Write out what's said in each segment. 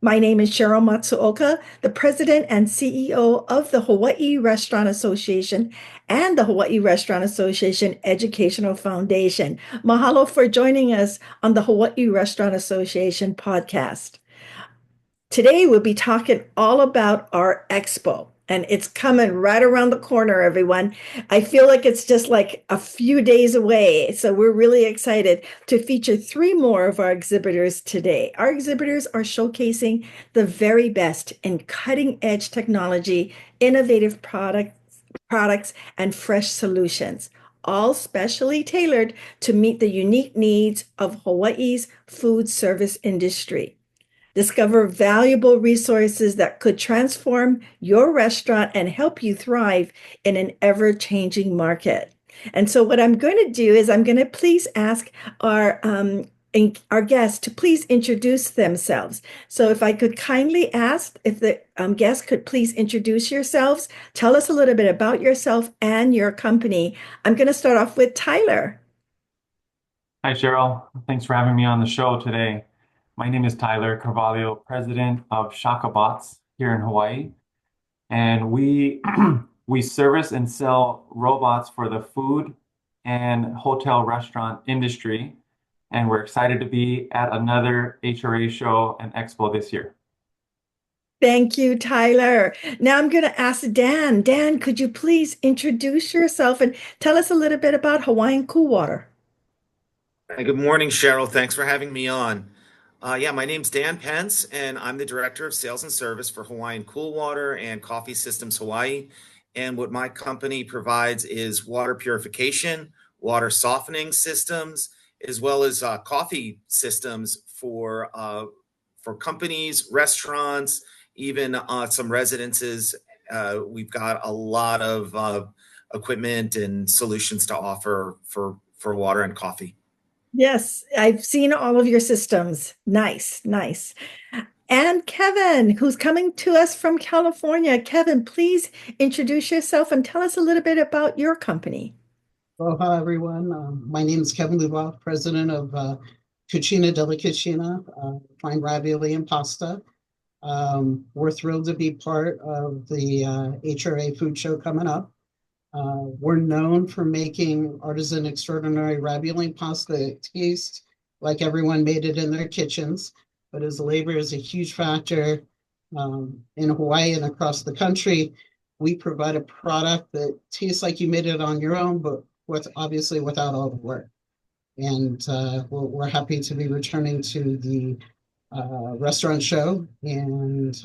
My name is Sheryl Matsuoka, the President and CEO of the Hawaii Restaurant Association and the Hawaii Restaurant Association Educational Foundation. Mahalo for joining us on the Hawaii Restaurant Association podcast. Today, we'll be talking all about our expo, and it's coming right around the corner, everyone. I feel like it's just like a few days away. So, we're really excited to feature three more of our exhibitors today. Our exhibitors are showcasing the very best in cutting edge technology, innovative products, and fresh solutions, all specially tailored to meet the unique needs of Hawaii's food service industry. Discover valuable resources that could transform your restaurant and help you thrive in an ever-changing market. And so what I'm going to do is I'm going to please ask our guests to please introduce themselves. So if I could kindly ask if the guests could please introduce yourselves, tell us a little bit about yourself and your company. I'm going to start off with Tyler. Hi, Cheryl. Thanks for having me on the show today. My name is Tyler Carvalho, president of SHAKABOTS here in Hawaii. And we we service and sell robots for the food and hotel restaurant industry. And we're excited to be at another HRA show and expo this year. Thank you, Tyler. Now I'm going to ask Dan. Dan, could you please introduce yourself and tell us a little bit about Hawaiian Cool Water? Hey, good morning, Cheryl. Thanks for having me on. My name's Dan Pence, and I'm the Director of Sales and Service for Hawaiian Cool Water and Coffee Systems Hawaii. And what my company provides is water purification, water softening systems, as well as coffee systems for companies, restaurants, even some residences. We've got a lot of equipment and solutions to offer for water and coffee. Yes, I've seen all of your systems. Nice, nice. And Kevin, who's coming to us from California. Kevin, please introduce yourself and tell us a little bit about your company. Aloha, everyone. My name is Kevin Luboff, president of Cucina, Della, fine ravioli and pasta. We're thrilled to be part of the HRA food show coming up. We're known for making artisan extraordinary ravioli and pasta that taste like everyone made it in their kitchens, but as labor is a huge factor in Hawaii and across the country, we provide a product that tastes like you made it on your own, but obviously without all the work. And we're happy to be returning to the restaurant show and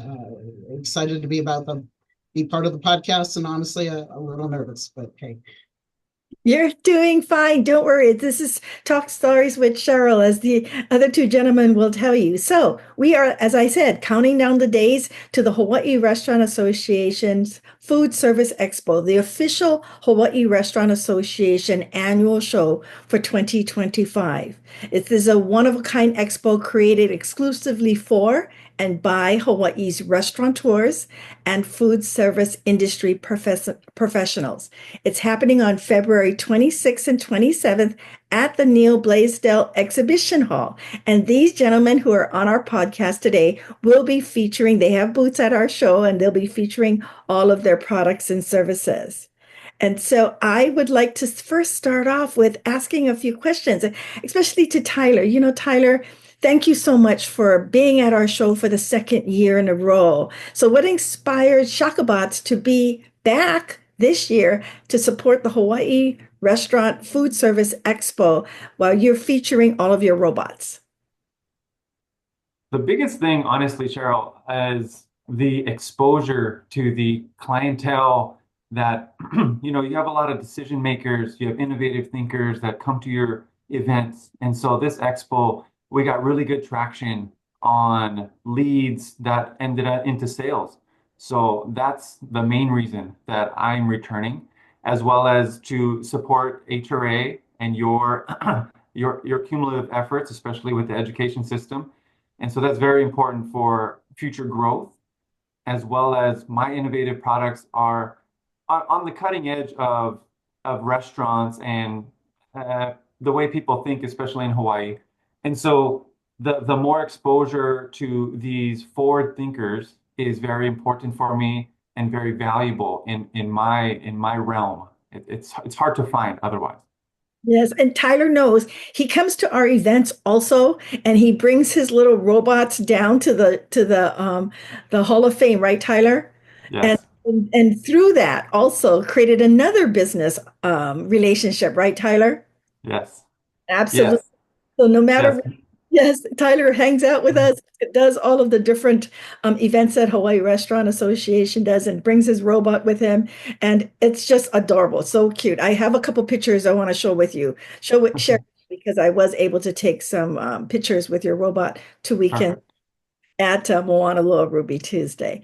excited to be part of the podcast, and honestly a little nervous, but hey. You're doing fine. Don't worry. This is Talk Stories with Cheryl, as the other two gentlemen will tell you. So, we are, as I said, counting down the days to the Hawaii Restaurant Association's Food Service Expo, the official Hawaii Restaurant Association annual show for 2025. It is a one-of-a-kind expo created exclusively for and by Hawaii's restaurateurs and food service industry professionals. It's happening on February 26th and 27th at the Neil Blaisdell Exhibition Hall. And these gentlemen who are on our podcast today will be featuring, they have booths at our show, and they'll be featuring all of their products and services. And so I would like to first start off with asking a few questions, especially to Tyler. You know, Tyler, thank you so much for being at our show for the second year in a row. So what inspired SHAKABOTS to be back this year to support the Hawaii Restaurant Food Service Expo while you're featuring all of your robots? The biggest thing, honestly, Cheryl, is the exposure to the clientele that, you have a lot of decision makers, you have innovative thinkers that come to your events. And so this expo, we got really good traction on leads that ended up into sales. So that's the main reason that I'm returning, as well as to support HRA and your your cumulative efforts, especially with the education system. And so that's very important for future growth, as well as my innovative products are on the cutting edge of restaurants and the way people think, especially in Hawaii. And so the more exposure to these forward thinkers is very important for me and very valuable in my realm. It's hard to find otherwise. Yes, and Tyler knows he comes to our events also, and he brings his little robots down to the Hall of Fame, right, Tyler? And Yes, and through that also created another business relationship, right, Tyler? yes, Absolutely. yes, So no matter yes. what, yes, Tyler hangs out with us, does all of the different events that Hawaii Restaurant Association does, and brings his robot with him, and it's just adorable, so cute. I have a couple pictures I want to share because I was able to take some pictures with your robot 2 weekends Perfect. at Moana Loa Ruby Tuesday.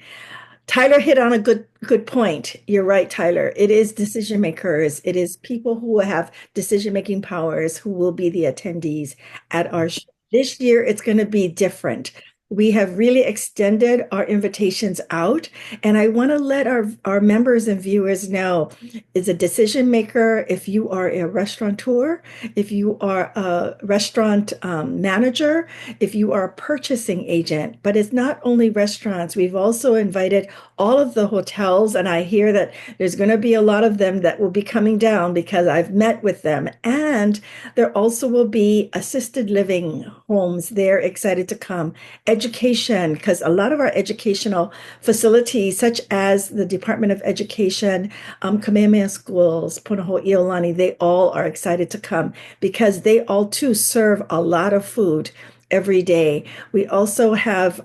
Tyler hit on a good point. You're right, Tyler. It is decision makers. It is people who have decision making powers who will be the attendees at our show. This year, it's going to be different. We have really extended our invitations out, and I want to let our members and viewers know is a decision maker if you are a restaurateur, if you are a restaurant manager, if you are a purchasing agent, but it's not only restaurants. We've also invited all of the hotels, and I hear that there's going to be a lot of them that will be coming down because I've met with them. And there also will be assisted living homes. They're excited to come. Education, because a lot of our educational facilities, such as the Department of Education, Kamehameha Schools, Punahou Iolani, they all are excited to come because they all too serve a lot of food every day. We also have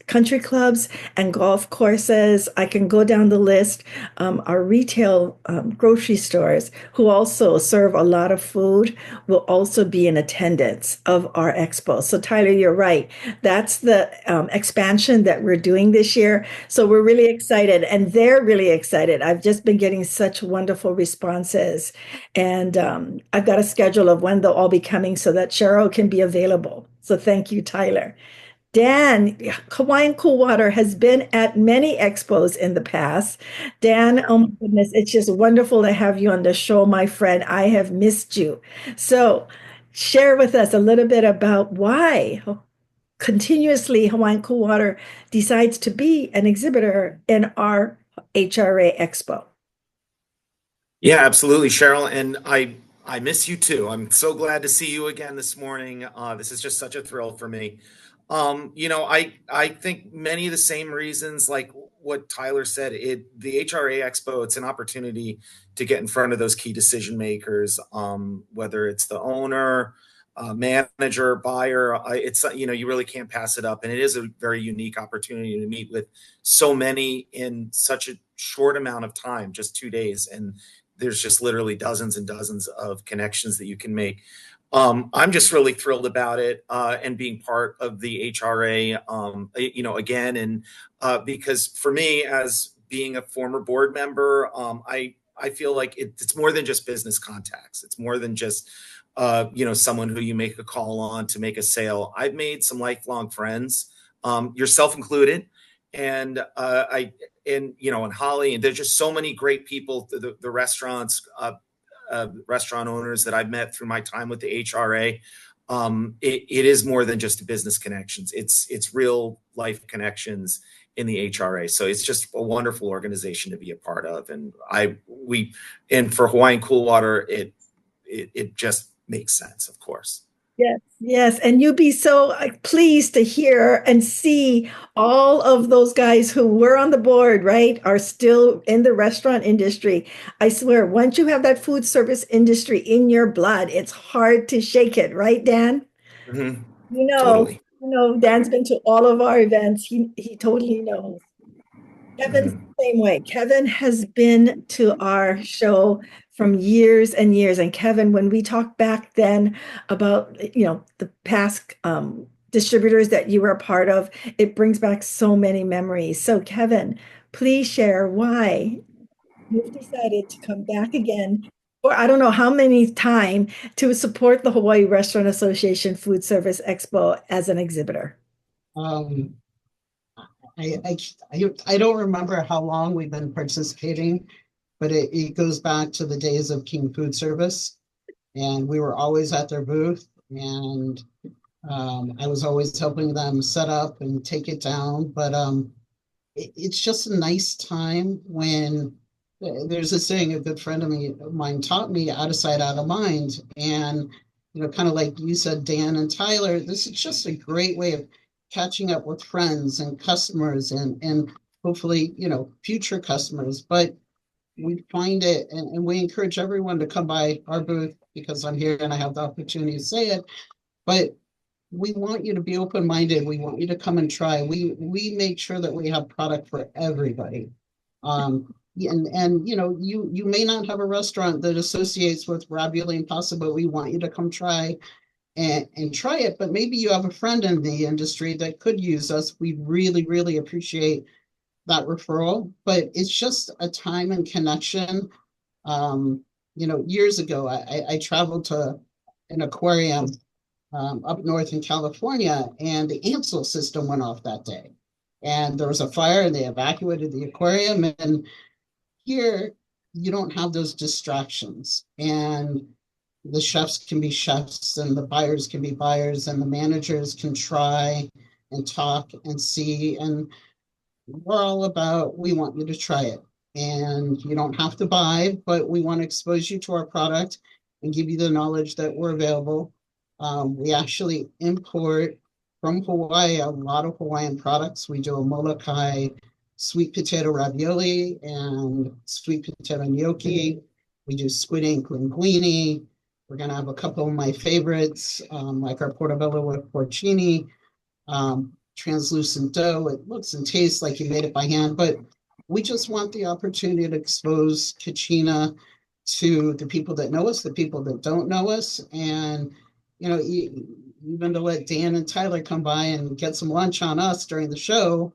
country clubs and golf courses. I can go down the list. Our retail grocery stores, who also serve a lot of food, will also be in attendance of our expo. So, Tyler, you're right. That's the expansion that we're doing this year. So, we're really excited, and they're really excited. I've just been getting such wonderful responses. And I've got a schedule of when they'll all be coming so that Cheryl can be available. So thank you, Tyler. Dan, Hawaiian Cool Water has been at many expos in the past. Dan, oh my goodness, it's just wonderful to have you on the show, my friend. I have missed you. So share with us a little bit about why continuously Hawaiian Cool Water decides to be an exhibitor in our HRA Expo. Yeah, absolutely, Cheryl. And I miss you too. I'm so glad to see you again this morning. This is just such a thrill for me. I think many of the same reasons, like what Tyler said, the HRA Expo, it's an opportunity to get in front of those key decision makers, whether it's the owner, manager, buyer. It's you really can't pass it up, and it is a very unique opportunity to meet with so many in such a short amount of time, just 2 days, and there's just literally dozens and dozens of connections that you can make. I'm just really thrilled about it and being part of the HRA, again, and because for me, as being a former board member, I feel like it's more than just business contacts. It's more than just someone who you make a call on to make a sale. I've made some lifelong friends, yourself included, and and Holly, and there's just so many great people, the restaurants, restaurant owners that I've met through my time with the HRA. It is more than just business connections. It's real life connections in the HRA. So it's just a wonderful organization to be a part of. And for Hawaiian Cool Water, it just makes sense, of course. Yes, yes. And you'd be so pleased to hear and see all of those guys who were on the board, right, are still in the restaurant industry. I swear, once you have that food service industry in your blood, it's hard to shake it, right, Dan? Mm-hmm. You know, Totally. Dan's been to all of our events. He totally knows. Kevin's Mm-hmm. the same way. Kevin has been to our show from years and years. And Kevin, when we talked back then about, the past distributors that you were a part of, it brings back so many memories. So Kevin, please share why you've decided to come back again, or I don't know how many time, to support the Hawaii Restaurant Association Food Service Expo as an exhibitor. Um, I don't remember how long we've been participating, but it goes back to the days of King Food Service, and we were always at their booth. And I was always helping them set up and take it down, but it's just a nice time when there's a saying a good friend of mine taught me, out of sight, out of mind. And, kind of like you said, Dan and Tyler, this is just a great way of catching up with friends and customers and hopefully, future customers. But we find it and we encourage everyone to come by our booth because I'm here and I have the opportunity to say it. But we want you to be open-minded. We want you to come and try. We make sure that we have product for everybody. And you may not have a restaurant that associates with ravioli and pasta, but we want you to come try and try it. But maybe you have a friend in the industry that could use us. We really, really appreciate that referral. But it's just a time and connection. Years ago, I traveled to an aquarium up north in California, and the Ansel system went off that day. And there was a fire, and they evacuated the aquarium. And here, you don't have those distractions. And the chefs can be chefs, and the buyers can be buyers, and the managers can try and talk and see. And we're all about, we want you to try it. And you don't have to buy, but we want to expose you to our product and give you the knowledge that we're available. We actually import from Hawaii a lot of Hawaiian products. We do a Molokai sweet potato ravioli and sweet potato gnocchi. We do squid ink linguine. We're going to have a couple of my favorites, like our portobello with porcini, translucent dough. It looks and tastes like you made it by hand, but we just want the opportunity to expose Cucina to the people that know us, the people that don't know us, and even to let Dan and Tyler come by and get some lunch on us during the show,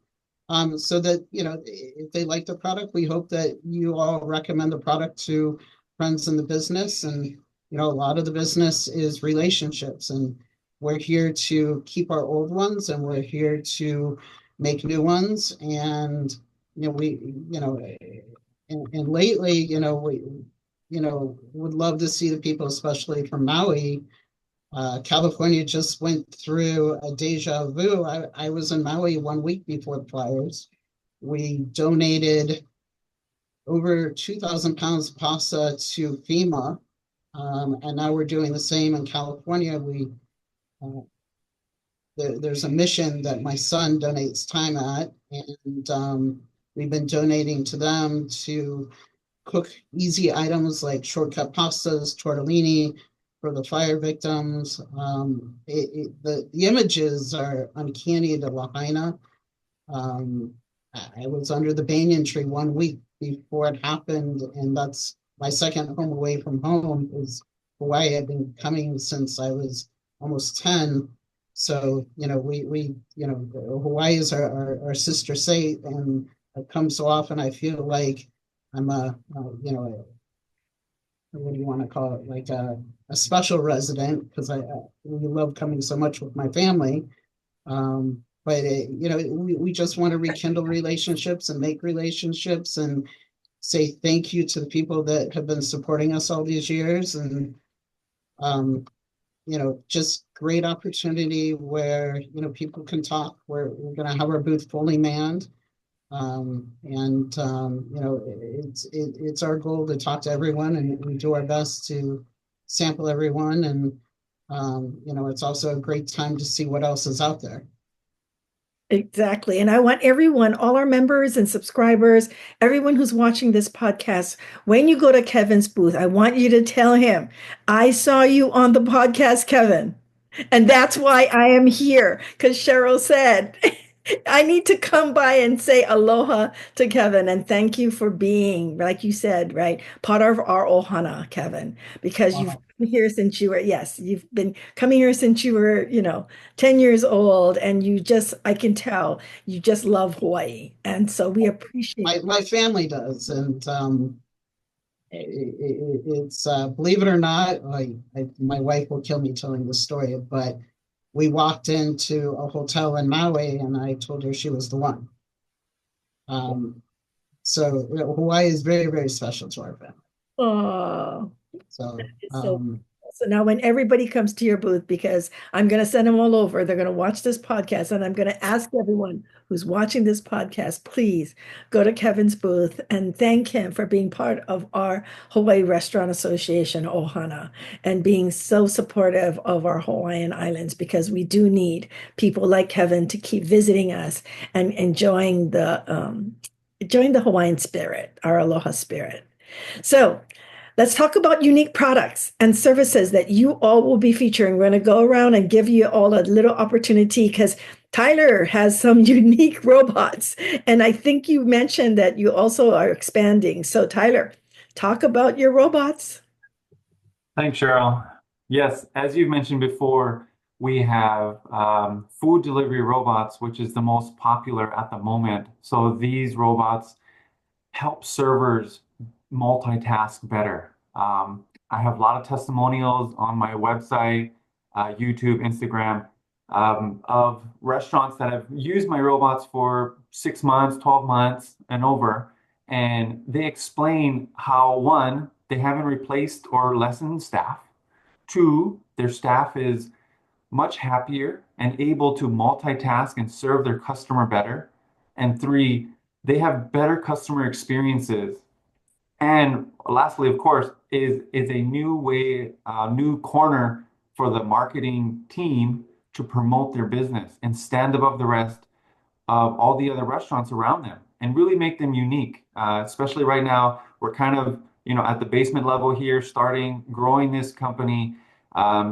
so that, if they like the product, we hope that you all recommend the product to friends in the business. And, a lot of the business is relationships, and we're here to keep our old ones, and we're here to make new ones. And, and lately, we, would love to see the people, especially from Maui. California just went through a deja vu. I was in Maui 1 week before the fires. We donated over 2,000 pounds of pasta to FEMA, and now we're doing the same in California. There's a mission that my son donates time at, and we've been donating to them to cook easy items like shortcut pastas, tortellini, for the fire victims. The images are uncanny to Lahaina. I was under the banyan tree 1 week before it happened, and that's my second home away from home is Hawaii. I've been coming since I was almost 10. So, Hawaii is our sister state, and it comes so often I feel like I'm what do you want to call it? Like a special resident, because we love coming so much with my family. But we just want to rekindle relationships and make relationships and say thank you to the people that have been supporting us all these years. And just great opportunity where people can talk. We're going to have our booth fully manned. It's our goal to talk to everyone, and we do our best to sample everyone. And it's also a great time to see what else is out there. Exactly. And I want everyone, all our members and subscribers, everyone who's watching this podcast, when you go to Kevin's booth, I want you to tell him, I saw you on the podcast, Kevin. And that's why I am here, because Sheryl said, I need to come by and say aloha to Kevin and thank you for being, like you said, right, part of our ohana, Kevin, because you've been here since you were, yes, you've been coming here since you were, 10 years old, and I can tell you just love Hawaii. And so we appreciate my family does. And it's believe it or not, my wife will kill me telling the story, but we walked into a hotel in Maui, and I told her she was the one. So Hawaii is very, very special to our family. Oh, So, so So now when everybody comes to your booth, because I'm going to send them all over, they're going to watch this podcast, and I'm going to ask everyone who's watching this podcast, please go to Kevin's booth and thank him for being part of our Hawaii Restaurant Association, Ohana, and being so supportive of our Hawaiian Islands, because we do need people like Kevin to keep visiting us and enjoying the Hawaiian spirit, our aloha spirit. So let's talk about unique products and services that you all will be featuring. We're going to go around and give you all a little opportunity because Tyler has some unique robots. And I think you mentioned that you also are expanding. So, Tyler, talk about your robots. Thanks, Cheryl. Yes, as you've mentioned before, we have food delivery robots, which is the most popular at the moment. So these robots help servers multitask better. I have a lot of testimonials on my website, YouTube, Instagram, of restaurants that have used my robots for 6 months, 12 months, and over. And they explain how, one, they haven't replaced or lessened staff. Two, their staff is much happier and able to multitask and serve their customer better. And three, they have better customer experiences. And lastly, of course, is a new way, new corner for the marketing team to promote their business and stand above the rest of all the other restaurants around them and really make them unique. Especially right now, we're kind of, at the basement level here, starting, growing this company,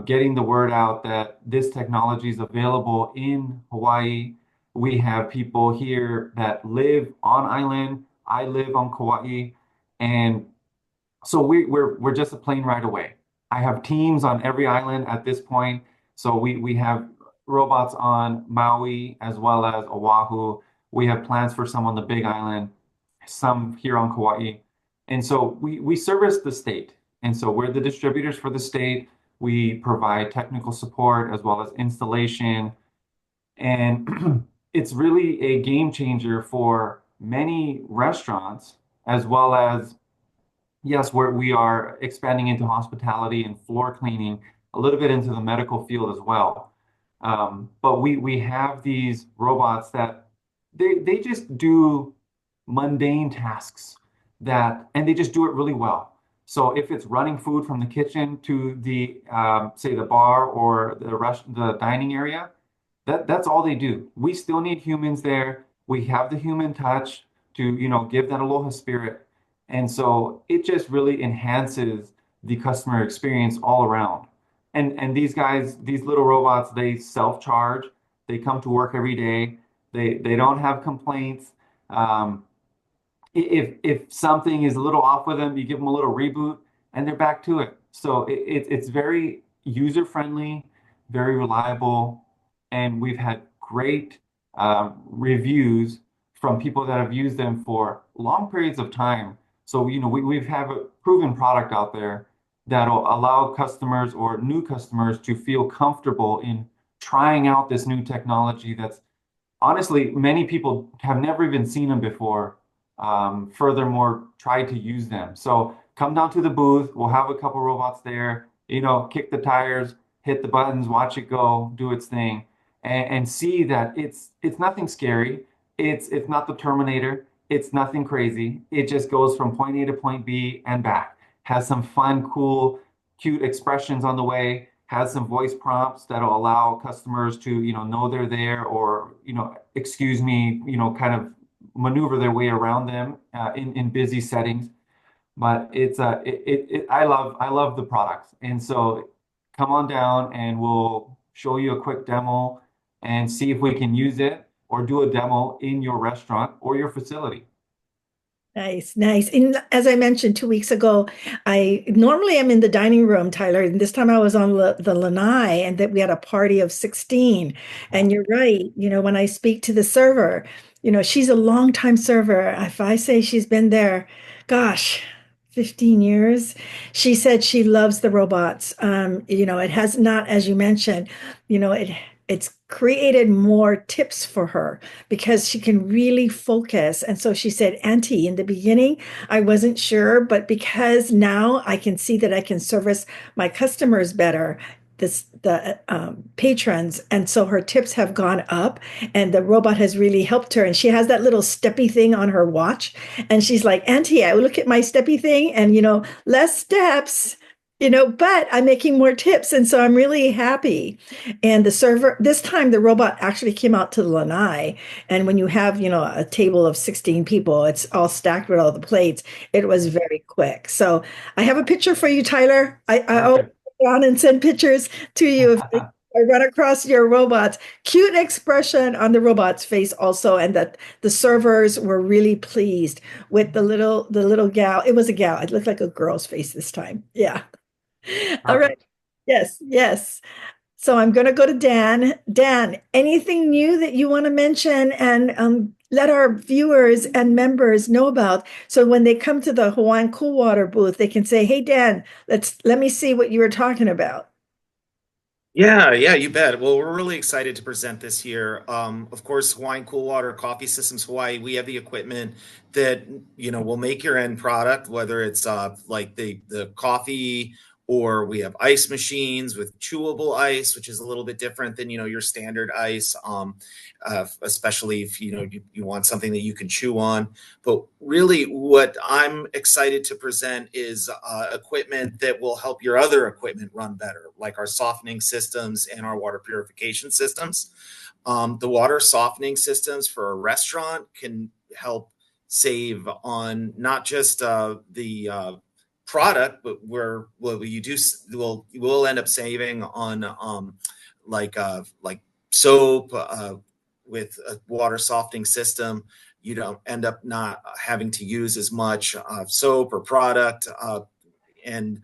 getting the word out that this technology is available in Hawaii. We have people here that live on island. I live on Kauai, and so we're just a plane ride away. I have teams on every island at this point. So we have robots on Maui as well as Oahu. We have plans for some on the Big Island, some here on Kauai. And so we service the state. And so we're the distributors for the state. We provide technical support as well as installation. And it's really a game changer for many restaurants, as well as, yes, we are expanding into hospitality and floor cleaning, a little bit into the medical field as well. But we have these robots that they just do mundane tasks and they just do it really well. So if it's running food from the kitchen to the say the bar or the dining area, that's all they do. We still need humans there. We have the human touch to, give that aloha spirit. And so it just really enhances the customer experience all around. And these guys, these little robots, they self-charge. They come to work every day. They don't have complaints. If something is a little off with them, you give them a little reboot, and they're back to it. So it's very user-friendly, very reliable, and we've had great reviews from people that have used them for long periods of time. So we've have a proven product out there that'll allow customers or new customers to feel comfortable in trying out this new technology that's honestly many people have never even seen them before. Furthermore, try to use them. So come down to the booth. We'll have a couple robots there. Kick the tires, hit the buttons, watch it go, do its thing, and see that it's nothing scary. It's not the Terminator. It's nothing crazy. It just goes from point A to point B and back. Has some fun, cool, cute expressions on the way. Has some voice prompts that'll allow customers to, know they're there, or, excuse me, kind of maneuver their way around them in busy settings. But I love the products. And so come on down and we'll show you a quick demo and see if we can use it or do a demo in your restaurant or your facility. Nice, nice. And as I mentioned 2 weeks ago, I normally am in the dining room, Tyler, and this time I was on the lanai, and that we had a party of 16. And you're right, when I speak to the server, she's a longtime server. If I say she's been there, gosh, 15 years, she said she loves the robots. It has not, as you mentioned, it it's created more tips for her because she can really focus. And so she said, Auntie, in the beginning, I wasn't sure, but because now I can see that I can service my customers better, the patrons, and so her tips have gone up, and the robot has really helped her. And she has that little steppy thing on her watch, and she's like, Auntie, I look at my steppy thing, and less steps. But I'm making more tips. And so I'm really happy. And the server, this time the robot actually came out to the lanai. And when you have, a table of 16 people, it's all stacked with all the plates. It was very quick. So I have a picture for you, Tyler. I always Perfect. go on and send pictures to you if I run across your robots. Cute expression on the robot's face also. And that the servers were really pleased with the little gal. It was a gal. It looked like a girl's face this time. Yeah. All right. Perfect. Yes, yes. So I'm going to go to Dan. Dan, anything new that you want to mention and let our viewers and members know about, so when they come to the Hawaiian Cool Water booth, they can say, "Hey, Dan, let me see what you were talking about." Yeah, you bet. Well, we're really excited to present this here. Of course, Hawaiian Cool Water Coffee Systems Hawaii, we have the equipment that, will make your end product, whether it's like the coffee, or we have ice machines with chewable ice, which is a little bit different than, your standard ice, especially if, you want something that you can chew on. But really, what I'm excited to present is equipment that will help your other equipment run better, like our softening systems and our water purification systems. The water softening systems for a restaurant can help save on not just the product, but we'll end up saving on like soap with a water softening system. You don't end up not having to use as much soap or product, and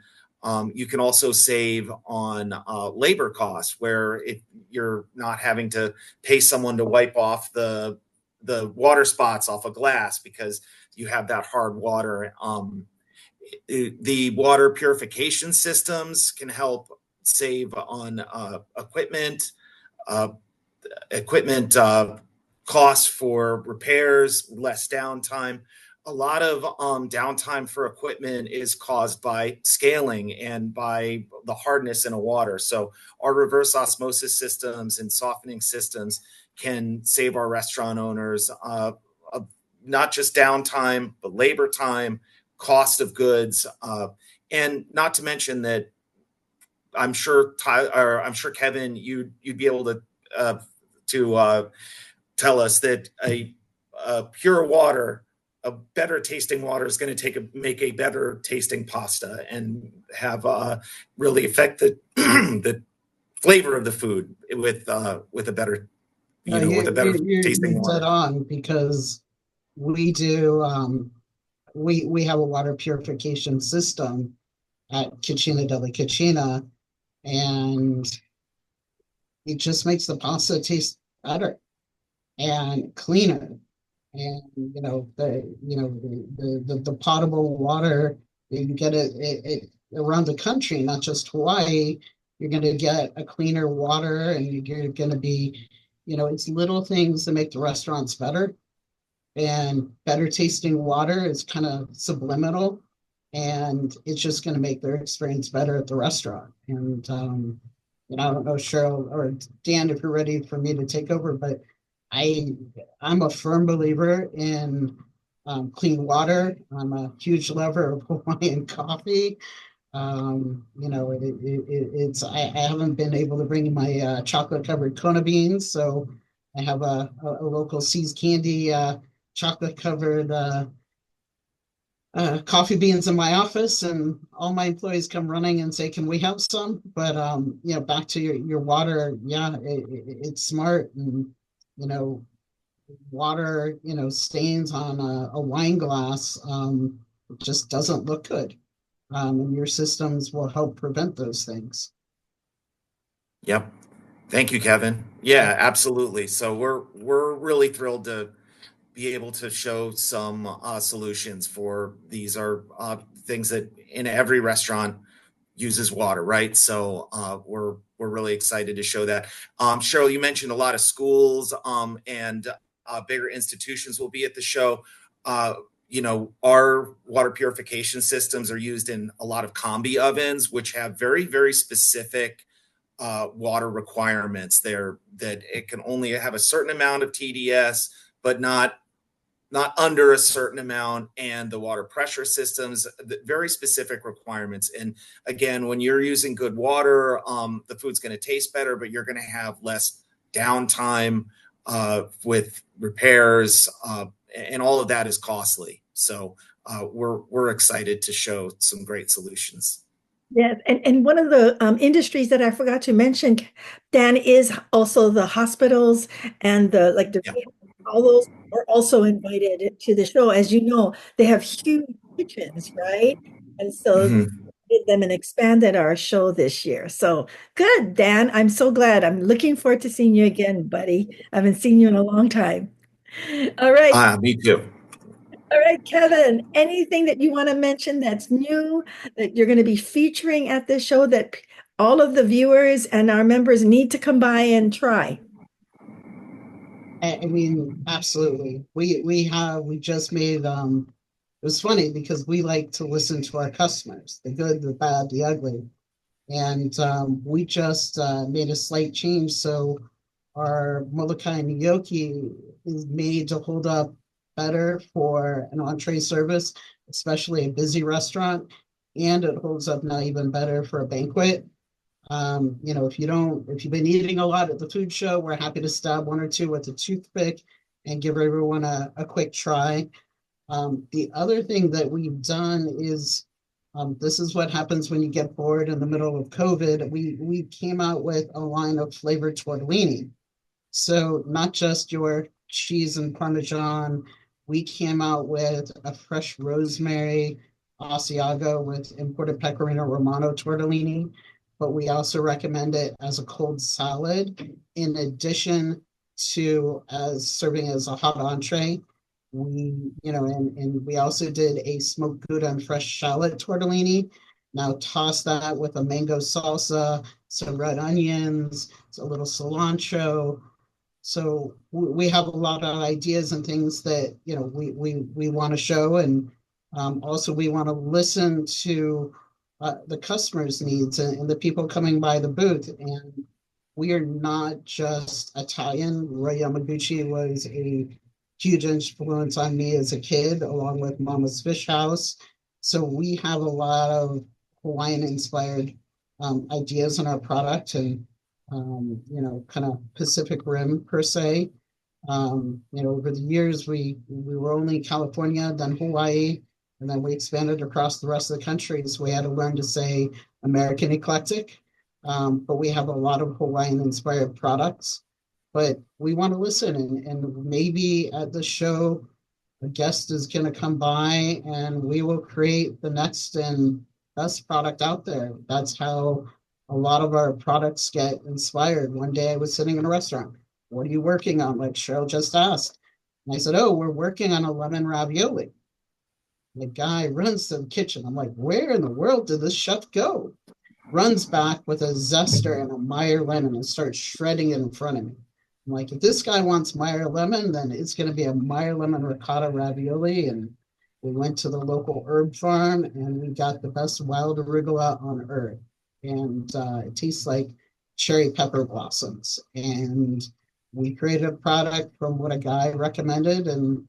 you can also save on labor costs, where if you're not having to pay someone to wipe off the water spots off a glass because you have that hard water. The water purification systems can help save on uh, equipment costs for repairs, less downtime. A lot of downtime for equipment is caused by scaling and by the hardness in a water. So our reverse osmosis systems and softening systems can save our restaurant owners not just downtime, but labor time, cost of goods, and not to mention that I'm sure Kevin, you'd be able to tell us that a pure water, a better tasting water, is going to make a better tasting pasta and have really affect the the flavor of the food with a better with a better tasting You're dead water. on, because we do we have a water purification system at Cucina Della Cucina, and it just makes the pasta taste better and cleaner. And the potable water, you can get it around the country, not just Hawaii. You're going to get a cleaner water, and you're going to be, it's little things that make the restaurants better. And better tasting water is kind of subliminal, and it's just going to make their experience better at the restaurant. And I don't know, Sheryl or Dan, if you're ready for me to take over, but I I'm a firm believer in clean water. I'm a huge lover of Hawaiian coffee. It's I haven't been able to bring my chocolate covered Kona beans, so I have a local Seas Candy chocolate covered coffee beans in my office, and all my employees come running and say, "Can we have some?" But back to your water. Yeah, it's smart. And you know, water, stains on a wine glass, it just doesn't look good. And your systems will help prevent those things. Yep. Thank you, Kevin. Yeah, absolutely. So we're really thrilled to be able to show some solutions for these are things that in every restaurant uses water, right? So we're we're really excited to show that. Sheryl, you mentioned a lot of schools and bigger institutions will be at the show. Our water purification systems are used in a lot of combi ovens, which have very, very specific water requirements there, that it can only have a certain amount of TDS, but not under a certain amount, and the water pressure systems, very specific requirements. And again, when you're using good water, the food's going to taste better, but you're going to have less downtime with repairs, and all of that is costly. So we're excited to show some great solutions. Yes, and one of the industries that I forgot to mention, Dan, is also the hospitals and all those are also invited to the show. As you know, they have huge kitchens, right? And so we did them and expanded our show this year. So good, Dan. I'm so glad. I'm looking forward to seeing you again, buddy. I haven't seen you in a long time. All right. Me too. All right, Kevin, anything that you want to mention that's new that you're going to be featuring at this show that all of the viewers and our members need to come by and try? I mean, absolutely. We just made it was funny because we like to listen to our customers, the good, the bad, the ugly. And we just made a slight change. So our Molokai gnocchi is made to hold up better for an entree service, especially a busy restaurant, and it holds up now even better for a banquet. If you've been eating a lot at the food show, we're happy to stab one or two with a toothpick and give everyone a quick try. The other thing that we've done is this is what happens when you get bored in the middle of COVID. We came out with a line of flavored tortellini. So not just your cheese and Parmesan, we came out with a fresh rosemary Asiago with imported Pecorino Romano tortellini, but we also recommend it as a cold salad in addition to as serving as a hot entree. And we also did a smoked Gouda and fresh shallot tortellini. Now toss that with a mango salsa, some red onions, a little cilantro. So we have a lot of ideas and things that we want to show, and also we want to listen to the customers' needs and the people coming by the booth. And we are not just Italian. Roy Yamaguchi was a huge influence on me as a kid, along with Mama's Fish House. So we have a lot of Hawaiian-inspired ideas in our product, and kind of Pacific Rim per se. Over the years, we were only in California, then Hawaii, and then we expanded across the rest of the country. So we had to learn to say American eclectic, but we have a lot of Hawaiian-inspired products. But we want to listen, and maybe at the show, a guest is going to come by, and we will create the next and best product out there. That's how a lot of our products get inspired. One day I was sitting in a restaurant. What are you working on? Like Sheryl just asked. And I said, oh, we're working on a lemon ravioli. The guy runs to the kitchen. I'm like, where in the world did this chef go? Runs back with a zester and a Meyer lemon and starts shredding it in front of me. I'm like, if this guy wants Meyer lemon, then it's going to be a Meyer lemon ricotta ravioli. And we went to the local herb farm and we got the best wild arugula on earth. And it tastes like cherry pepper blossoms. And we created a product from what a guy recommended, and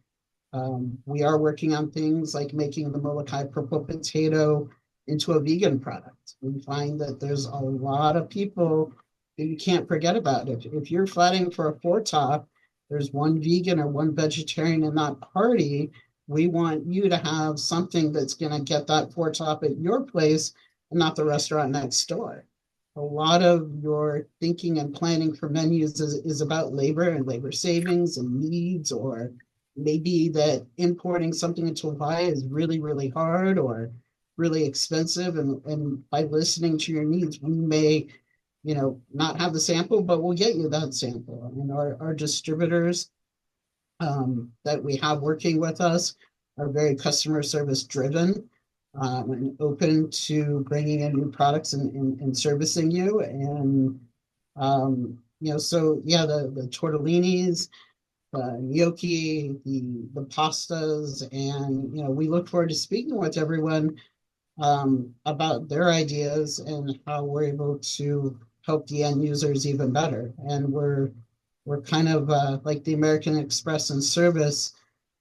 we are working on things like making the Molokai purple potato into a vegan product. We find that there's a lot of people that you can't forget about. If you're fighting for a four-top, there's one vegan or one vegetarian in that party. We want you to have something that's going to get that four-top at your place, not the restaurant next door. A lot of your thinking and planning for menus is about labor and labor savings and needs, or maybe that importing something into Hawaii is really, really hard or really expensive. And by listening to your needs, we may, not have the sample, but we'll get you that sample. And our distributors that we have working with us are very customer service driven. and open to bringing in new products and servicing you. And, so yeah, the tortellinis, the gnocchi, the pastas, and, we look forward to speaking with everyone about their ideas and how we're able to help the end users even better. And we're kind of like the American Express in service,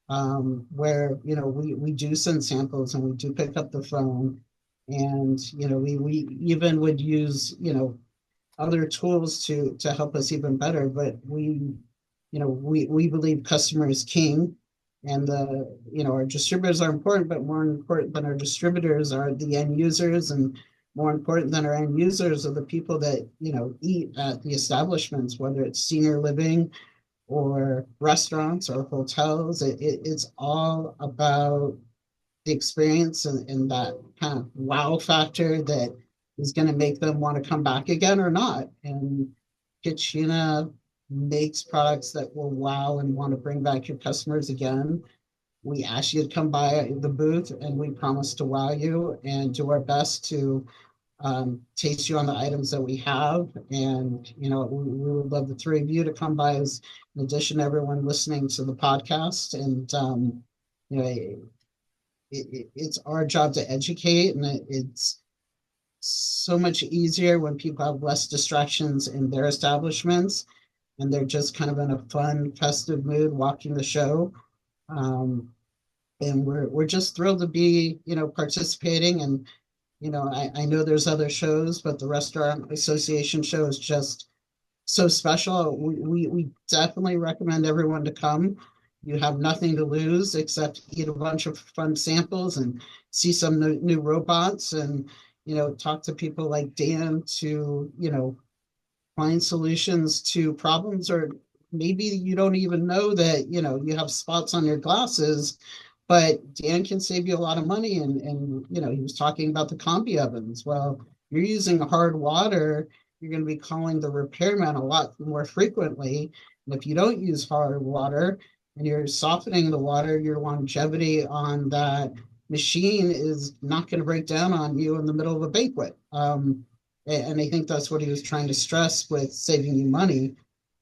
where we do send samples and we do pick up the phone, and we even would use other tools to help us even better. But we believe customer is king, and our distributors are important, but more important than our distributors are the end users, and more important than our end users are the people that eat at the establishments, whether it's senior living or restaurants or hotels. It's all about the experience and that kind of wow factor that is going to make them want to come back again or not. And Cucina makes products that will wow and want to bring back your customers again. We ask you to come by the booth, and we promise to wow you and do our best to taste you on the items that we have. And, we would love the three of you to come by, as in addition to everyone listening to the podcast. And, it's our job to educate, and it's so much easier when people have less distractions in their establishments and they're just kind of in a fun, festive mood watching the show. Um, and we're just thrilled to be, participating. And I know there's other shows, but the Restaurant Association show is just so special. We definitely recommend everyone to come. You have nothing to lose except eat a bunch of fun samples and see some new robots, and talk to people like Dan to find solutions to problems, or maybe you don't even know that you have spots on your glasses, but Dan can save you a lot of money. And he was talking about the combi ovens. Well, you're using hard water, you're going to be calling the repairman a lot more frequently. And if you don't use hard water and you're softening the water, your longevity on that machine is not going to break down on you in the middle of a banquet. And I think that's what he was trying to stress with saving you money.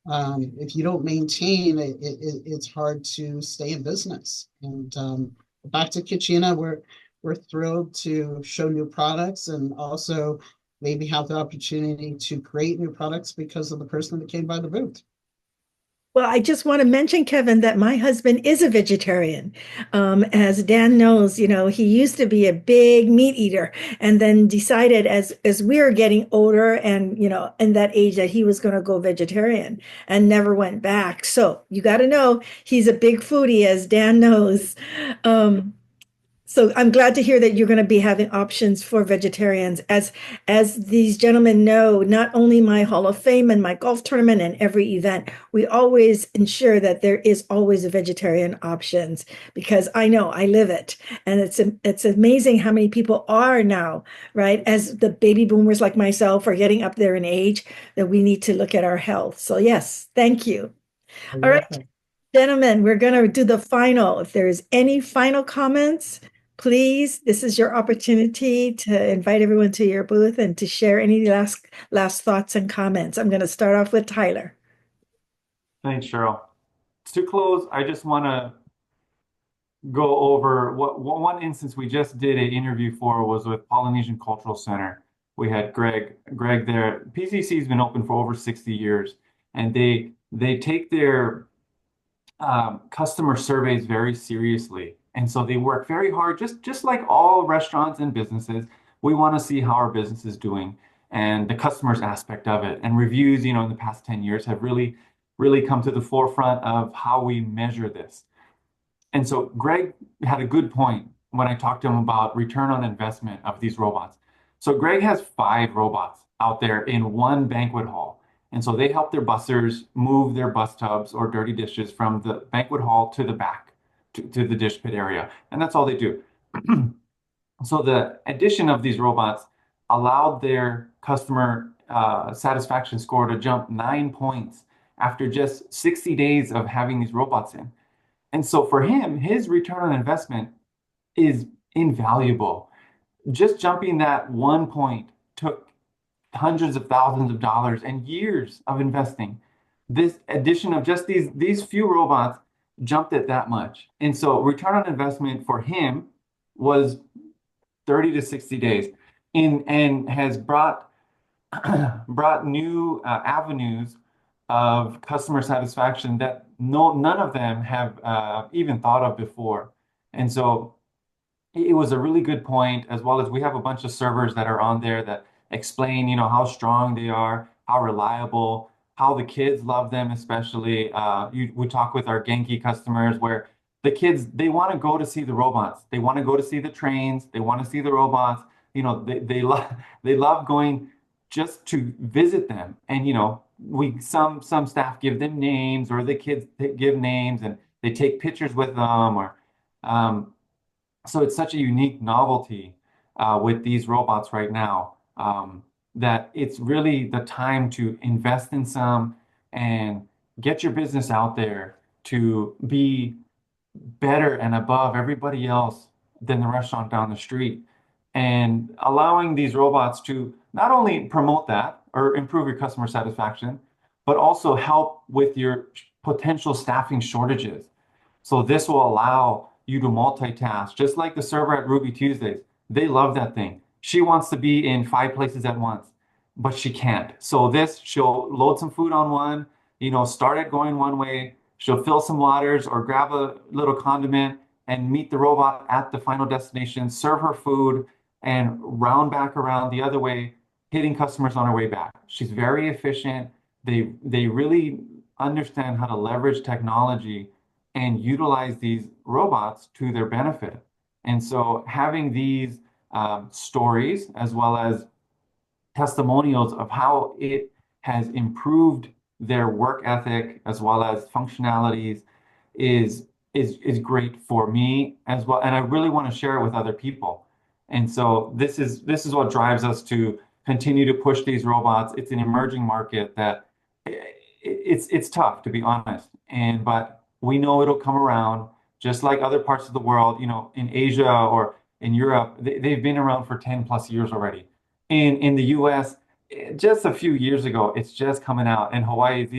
If you don't maintain it, it's hard to stay in business. And back to Cucina, we're thrilled to show new products, and also maybe have the opportunity to create new products because of the person that came by the booth. Well, I just want to mention, Kevin, that my husband is a vegetarian. As Dan knows, he used to be a big meat eater, and then decided as we were getting older and in that age, that he was going to go vegetarian, and never went back. So you got to know he's a big foodie, as Dan knows. So I'm glad to hear that you're going to be having options for vegetarians. As these gentlemen know, not only my Hall of Fame and my golf tournament and every event, we always ensure that there is always a vegetarian options, because I know I live it. And it's amazing how many people are now, right? As the baby boomers like myself are getting up there in age, that we need to look at our health. So yes, thank you. All right, gentlemen, we're going to do the final. If there is any final comments, please, this is your opportunity to invite everyone to your booth and to share any last thoughts and comments. I'm going to start off with Tyler. Thanks, Sheryl. To close, I just want to go over one instance we just did an interview for was with Polynesian Cultural Center. We had Greg there. PCC has been open for over 60 years, and they take their customer surveys very seriously. And so they work very hard, just like all restaurants and businesses. We want to see how our business is doing and the customer's aspect of it. And reviews, in the past 10 years have really, really come to the forefront of how we measure this. And so Greg had a good point when I talked to him about return on investment of these robots. So Greg has 5 robots out there in one banquet hall. And so they help their bussers move their bus tubs or dirty dishes from the banquet hall to the back, to the dish pit area. And that's all they do. So the addition of these robots allowed their customer satisfaction score to jump 9 points after just 60 days of having these robots in. And so for him, his return on investment is invaluable. just jumping that one point took hundreds of thousands of dollars and years of investing. This addition of just these few robots jumped it that much. And so return on investment for him was 30 to 60 days and has brought new avenues of customer satisfaction that none of them have even thought of before. And so it was a really good point, as well as we have a bunch of servers that are on there that explain, how strong they are, how reliable, how the kids love them, especially. We talk with our Genki customers where the kids, they want to go to see the robots. They want to go to see the trains. They want to see the robots. They love going just to visit them. And, some staff give them names, or the kids give names, and they take pictures with them, or um, so it's such a unique novelty with these robots right now, that it's really the time to invest in some and get your business out there to be better and above everybody else than the restaurant down the street. And allowing these robots to not only promote that or improve your customer satisfaction, but also help with your potential staffing shortages. So this will allow you to multitask, just like the server at Ruby Tuesdays. They love that thing. She wants to be in 5 places at once, but she can't. So she'll load some food on one, start it going one way. She'll fill some waters or grab a little condiment and meet the robot at the final destination, serve her food, and round back around the other way, hitting customers on her way back. She's very efficient. They really understand how to leverage technology and utilize these robots to their benefit. And so having these stories, as well as testimonials of how it has improved their work ethic as well as functionalities, is great for me as well. And I really want to share it with other people. And so this is what drives us to continue to push these robots. It's an emerging market that it's tough, to be honest. But we know it'll come around, just like other parts of the world, in Asia or in Europe. They've been around for 10 plus years already. In the US, just a few years ago, it's just coming out. And Hawaii is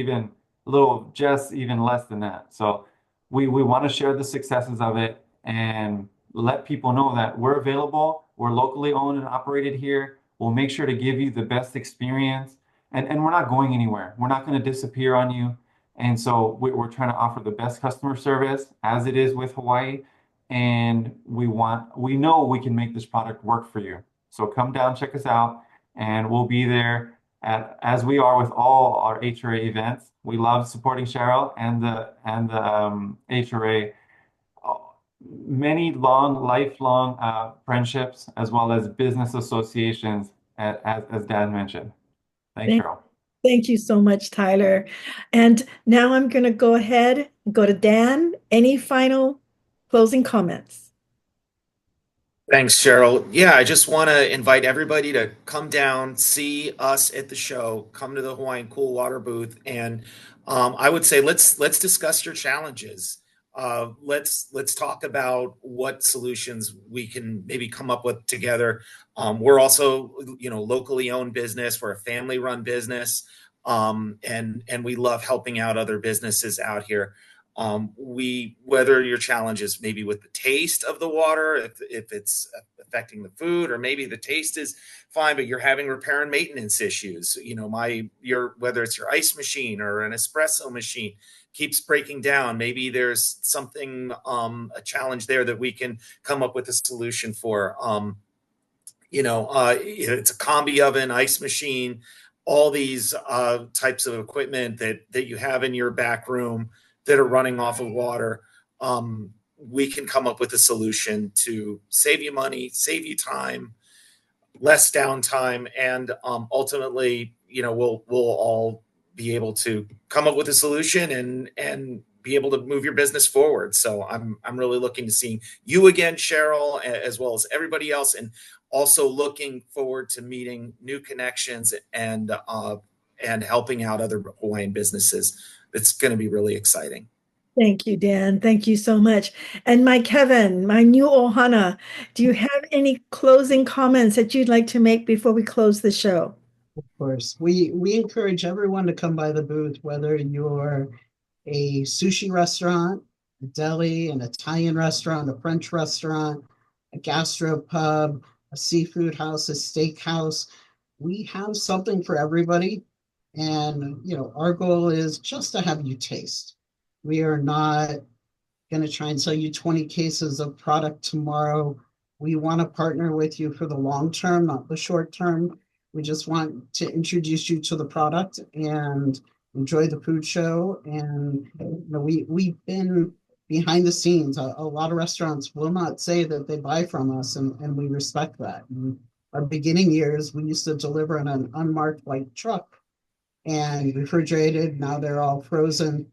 just even less than that. So we want to share the successes of it and let people know that we're available. We're locally owned and operated here. We'll make sure to give you the best experience. And we're not going anywhere. We're not going to disappear on you. And so we're trying to offer the best customer service as it is with Hawaii. And we know we can make this product work for you. So come down, check us out, and we'll be there as we are with all our HRA events. We love supporting Sheryl and the HRA. Many lifelong friendships, as well as business associations, as Dan mentioned. Thanks, Thank, Sheryl. thank you so much, Tyler. And now I'm going to go ahead and go to Dan. Any final closing comments? Thanks, Cheryl. Yeah, I just want to invite everybody to come down, see us at the show, come to the Hawaiian Cool Water booth, and I would say let's discuss your challenges. Let's talk about what solutions we can maybe come up with together. We're also, locally owned business. We're a family-run business, and we love helping out other businesses out here. Whether your challenge is maybe with the taste of the water, if it's affecting the food, or maybe the taste is fine, but you're having repair and maintenance issues. Whether it's your ice machine or an espresso machine keeps breaking down. Maybe there's something, a challenge there that we can come up with a solution for. It's a combi oven, ice machine, all these types of equipment that you have in your back room that are running off of water. We can come up with a solution to save you money, save you time, less downtime, and ultimately, we'll all be able to come up with a solution and be able to move your business forward. So I'm really looking to seeing you again, Sheryl, as well as everybody else, and also looking forward to meeting new connections and helping out other Hawaiian businesses. It's going to be really exciting. Thank you, Dan. Thank you so much. And my Kevin, my new Ohana, do you have any closing comments that you'd like to make before we close the show? Of course, we encourage everyone to come by the booth, whether you're a sushi restaurant, a deli, an Italian restaurant, a French restaurant, a gastropub, a seafood house, a steak house. We have something for everybody. And, our goal is just to have you taste. We are not going to try and sell you 20 cases of product tomorrow. We want to partner with you for the long term, not the short term. We just want to introduce you to the product and enjoy the food show. And we've been behind the scenes. A lot of restaurants will not say that they buy from us, and we respect that. In our beginning years, we used to deliver in an unmarked white truck and refrigerated. Now they're all frozen.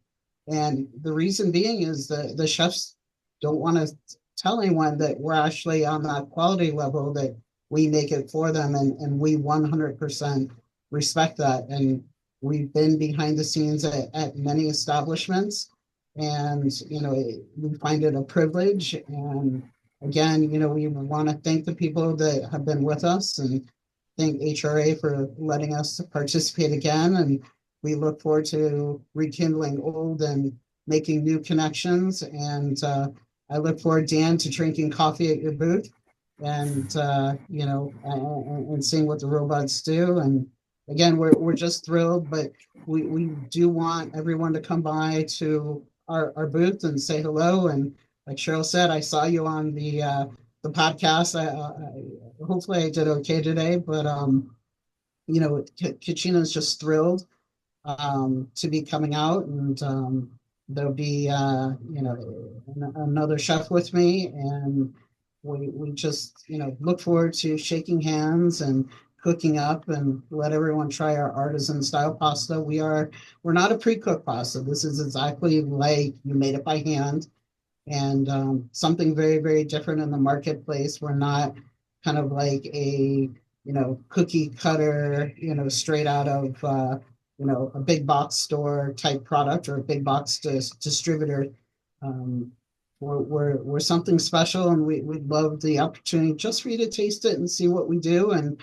And the reason being is the chefs don't want to tell anyone that we're actually on that quality level, that we make it for them. And we 100% respect that. And we've been behind the scenes at many establishments. And, we find it a privilege. And again, we want to thank the people that have been with us, and thank HRA for letting us participate again. And we look forward to rekindling old and making new connections. And I look forward, Dan, to drinking coffee at your booth and, and seeing what the robots do. And again, we're just thrilled, but we do want everyone to come by to our booth and say hello. And like Sheryl said, I saw you on the podcast. Hopefully I did okay today, but Cucina is just thrilled to be coming out, and there'll be another chef with me, and we just look forward to shaking hands and cooking up and let everyone try our artisan style pasta. We're not a pre-cooked pasta. This is exactly like you made it by hand, and something very, very different in the marketplace. We're not kind of like a cookie cutter, straight out of a big box store type product or a big box distributor. Um, we're something special, and we'd love the opportunity just for you to taste it and see what we do. And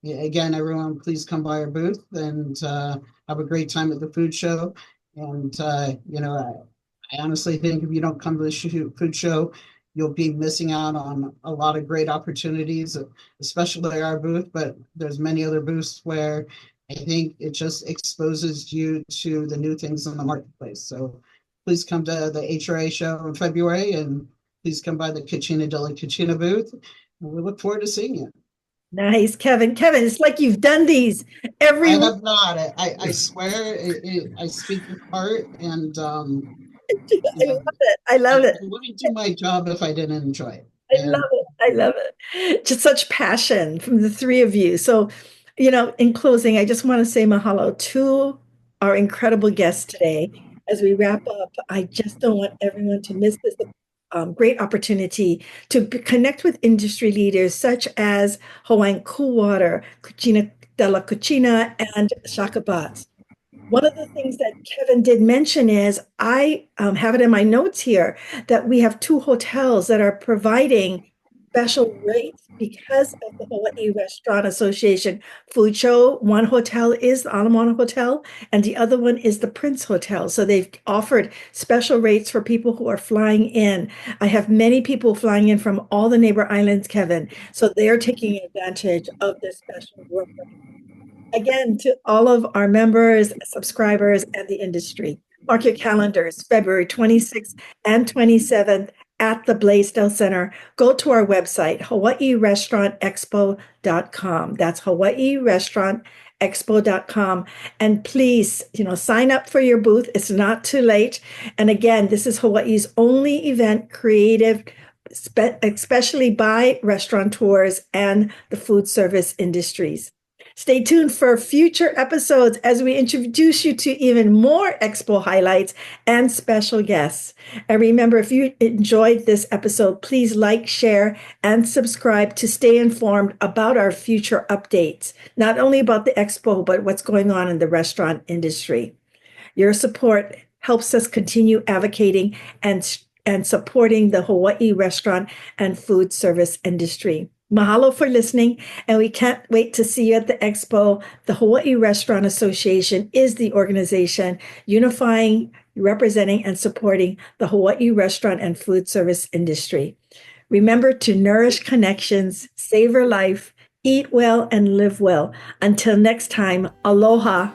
again, everyone, please come by our booth and have a great time at the food show. And I honestly think if you don't come to the food show, you'll be missing out on a lot of great opportunities, especially our booth. But there's many other booths where I think it just exposes you to the new things in the marketplace. So please come to the HRA show in February, and please come by the Della Cucina booth. And we look forward to seeing you. Nice, Kevin. Kevin, it's like you've done these I every week. have not. I swear I speak with heart, and I love it. I love it. wouldn't do my job if I didn't enjoy it. I love it. I love it. Just such passion from the three of you. So, in closing, I just want to say mahalo to our incredible guests today. As we wrap up, I just don't want everyone to miss this great opportunity to connect with industry leaders such as Hawaiian Cool Water, Cucina Della Cucina, and SHAKABOTS. One of the things that Kevin did mention is I have it in my notes here that we have two hotels that are providing special rates because of the Hawaii Restaurant Association food show. One hotel is the Alamana Hotel, and the other one is the Prince Hotel. So they've offered special rates for people who are flying in. I have many people flying in from all the neighbor islands, Kevin. So they're taking advantage of this special rate. Again, to all of our members, subscribers, and the industry, mark your calendars, February 26th and 27th at the Blaisdell Center. Go to our website, HawaiiRestaurantExpo.com. That's HawaiiRestaurantExpo.com. And please, sign up for your booth. It's not too late. And again, this is Hawaii's only event created especially by restaurateurs and the food service industries. Stay tuned for future episodes as we introduce you to even more Expo highlights and special guests. And remember, if you enjoyed this episode, please like, share, and subscribe to stay informed about our future updates, not only about the Expo, but what's going on in the restaurant industry. Your support helps us continue advocating and supporting the Hawaii restaurant and food service industry. Mahalo for listening, and we can't wait to see you at the Expo. The Hawaii Restaurant Association is the organization unifying, representing, and supporting the Hawaii restaurant and food service industry. Remember to nourish connections, savor life, eat well, and live well. Until next time, aloha.